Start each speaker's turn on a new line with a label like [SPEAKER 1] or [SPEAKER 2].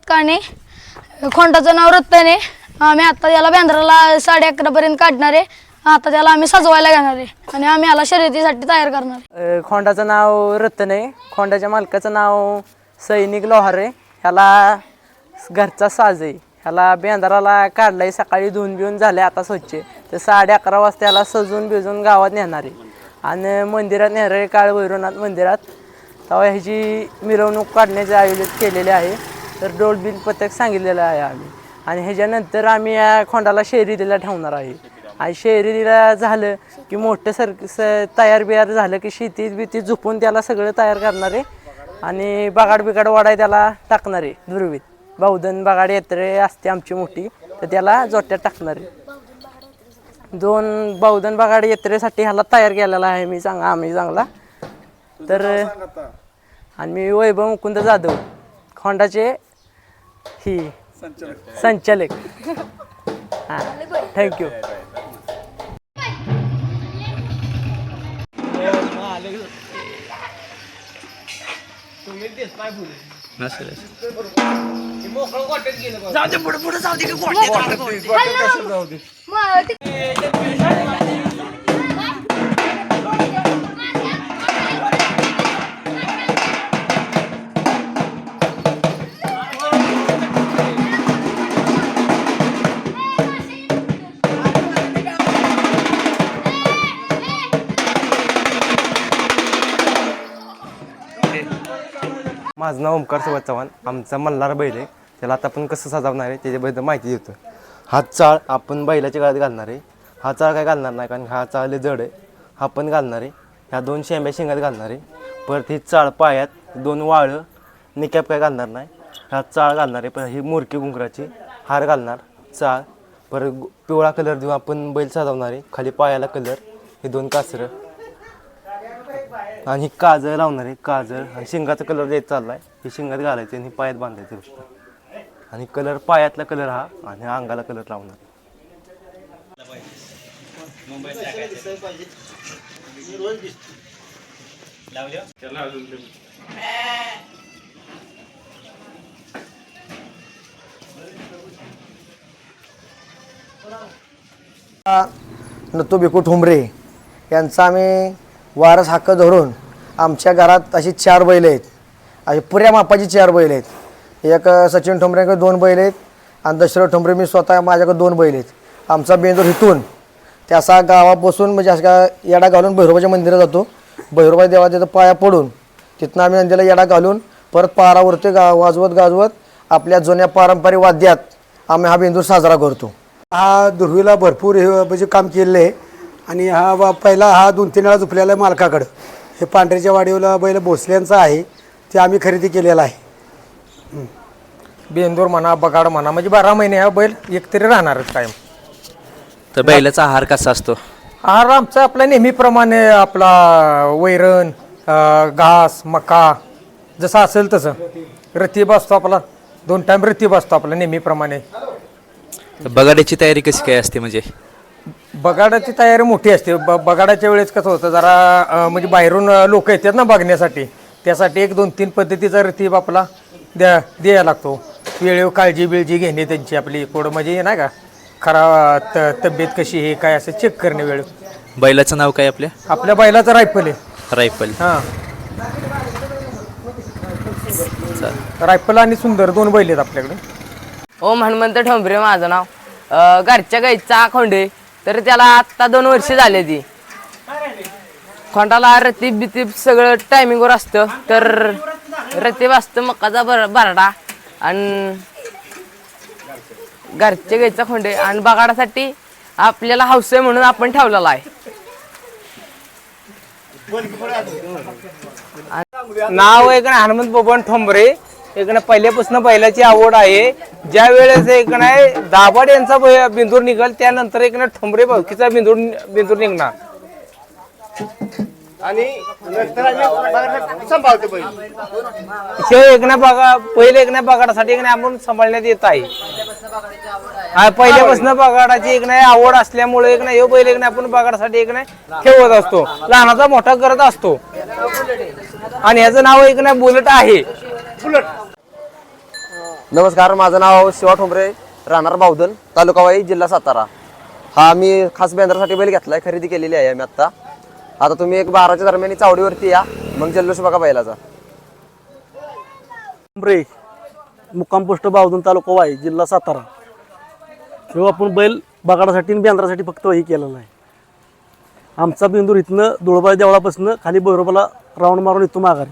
[SPEAKER 1] काने खोंडाचं नाव रत्ताने. आम्ही आता याला बेंद्राला 11:30 पर्यंत काढणार आहे. आता त्याला आम्ही सजवायला घेणार आहे आणि आम्ही याला शर्यतीसाठी तयार करणार आहे.
[SPEAKER 2] खोंडाचं नाव रतन आहे. खोंडाच्या मालकाचं नाव सैनिक लोहारे. ह्याला घरचा साज आहे. ह्याला बेंद्राला काढलाय. सकाळी धुवून बिवून झाले आता स्वच्छ. तर 11:30 वाजता ह्याला सजून बिजून गावात नेणार आहे आणि मंदिरात नेणार आहे, काळभैरवनाथ मंदिरात. तेव्हा ह्याची मिरवणूक काढण्याचे आयोजित केलेले आहे. तर डोल बिल पथक सांगितलेलं आहे आम्ही. आणि ह्याच्यानंतर आम्ही या खोंडाला शर्यतीला ठेवणार आहे. आणि शर्यतीला झालं की मोठं तयार बियार झालं की शेतीत बितीत झोपून त्याला सगळं तयार करणार आहे. आणि बगाड बिगाड वाडाय त्याला टाकणार आहे. दुर्वीत बावधन बगाड यात्रे असते आमची मोठी, तर त्याला जोट्यात टाकणार आहे. 2 बावधन बगाड यात्रेसाठी ह्याला तयार केलेला आहे आम्ही चांगला. तर आणि मी वैभव मुकुंद जाधव, खोंडाचे ही संचालक. हां, थँक्यू.
[SPEAKER 3] माझं नाव ओमकार सुभाष चव्हाण. आमचा मल्हार बैल आहे. त्याला आता आपण कसं सजवणार आहे त्याच्याबद्दल माहिती देतो. हा चाळ आपण बैलाच्या गळ्यात घालणार आहे. हा चाळ काय घालणार नाही, कारण हा चाळ लय जड आहे. हा पण घालणार आहे. ह्या 2 शेंब्या शेंगात घालणार आहे. परत ही चाळ पायात 2 वाळं निकॅप काय घालणार नाही. हा चाळ घालणार आहे. परत ही मोरकी घुंगराची हार घालणार चाळ. परत पिवळा कलर देऊन आपण बैल सजवणार आहे. खाली पायाला कलर, हे 2 कासरं आणि काजळ लावणार आहे. काजळ आणि शिंगाचा कलर द्यायचा चाललाय. हे शिंगात घालायचं आणि पायात बांधायचं आणि कलर पायातला कलर हा आणि अंगाला कलर लावणार.
[SPEAKER 4] नतू बिकू ठुंबरे यांचा आम्ही वारस हक्क धरून आमच्या घरात अशी 4 बैल आहेत. अशी पुऱ्या मापाची 4 बैल आहेत. एक सचिन ठोंबरेकडे 2 बैल आहेत आणि दशरथ ठोंबरे मी स्वतः माझ्याकडे 2 बैल आहेत. आमचा बेंदूर इथून त्याचा गावापासून म्हणजे असं येडा घालून भैरोबाच्या मंदिरात जातो. भैरोबा देवा तिथं पाया पडून तिथनं आम्ही नंदीला येडा घालून परत पारावरती वाजवत गाजवत आपल्या जुन्या पारंपरिक वाद्यात आम्ही हा बेंदूर साजरा करतो.
[SPEAKER 5] हा दुर्वीला भरपूर हे म्हणजे काम केलेलं आहे. आणि हा पहिला हा 2-3 वेळा झुपलेला आहे मालकाकडं. हे पांढऱ्याच्या वाडीला बैल भोसल्यांचा आहे, ते आम्ही खरेदी केलेला आहे.
[SPEAKER 4] बेंदूर म्हणा बगाड म्हणा म्हणजे 12 महिने हा बैल एकतरी राहणारच कायम.
[SPEAKER 6] तर बैलाचा आहार कसा असतो?
[SPEAKER 4] आहार आमचा आपला नेहमीप्रमाणे आपला वैरण घास मका जसं असेल तसं. रतीब असतो आपला 2 टाईम रतीब असतो आपला नेहमीप्रमाणे.
[SPEAKER 6] बगाड्याची तयारी कशी काय असते? म्हणजे
[SPEAKER 4] बगाडाची तयारी मोठी असते. बगाडाच्या वेळेस कसं होतं जरा म्हणजे बाहेरून लोक येतात ना बघण्यासाठी, त्यासाठी 1-2-3 पद्धतीचा रतीब आपला द्यायला लागतो. वेळेवर काळजी बिळजी घेणे त्यांची आपली थोडं म्हणजे नाही का खरा तब्येत कशी आहे काय असं चेक करणे वेळ.
[SPEAKER 6] बैलाचं नाव काय आपल्या?
[SPEAKER 4] आपल्या बैलाचं रायफल आहे.
[SPEAKER 6] रायफल.
[SPEAKER 4] हां, रायफल आणि सुंदर 2 बैल आहेत आपल्याकडे.
[SPEAKER 7] हो, हनुमंत ठोंबरे माझं नाव. घरच्या गाईचा खोंडे, तर त्याला आत्ता 2 वर्ष झाले. ती खोंडाला रतीब बितीब सगळं टायमिंगवर असतं. तर रतीब असतं मकाचा बरडा आणि घरच्या गाईचा खोंडे. आणि बगाडासाठी आपल्याला हौस आहे म्हणून आपण ठेवलेला आहे.
[SPEAKER 2] नाव एक ना हनुमंत बबन ठोंबरे. एक ना पहिल्यापासून बैलाची आवड आहे. ज्या वेळेस एक नाही दाभाड यांचा बिंदूर निघाल त्यानंतर एक ना ठोंबरे भाऊकीचा बिंदूर निघणार. आणि हे एक ना बघा पहिले एक ना बगाडासाठी एक ना आपण सांभाळण्यात येत आहे. पहिल्यापासून बगाडाची एक नाही आवड असल्यामुळे एक नाही बैल एक नाही आपण बगाडासाठी एक नाही ठेवत असतो. लहानाचा मोठा करत असतो. आणि ह्याचं नाव एक नाही बुलेट आहे.
[SPEAKER 8] नमस्कार, माझं नाव शिवा ठोंबरे, राहणार बावधन, तालुका वाई, जिल्हा सातारा. हा मी खास बेंद्रासाठी बैल घेतलाय, खरेदी केलेली आहे मी आता तुम्ही एक 12च्या दरम्यान चावडीवरती या, मग जल्लोष बघा बैलाचा.
[SPEAKER 9] ठोंबरे, मुक्काम पोस्ट बावधन, तालुका वाई, जिल्हा सातारा. किंवा आपण बैल बगाडासाठी आणि बेंद्रासाठी फक्त हे केलेलं आहे. आमचा बिंदूर इथनं दुळबाई देवळापासून खाली भैरोबाला राऊंड मारून इथून माघारी.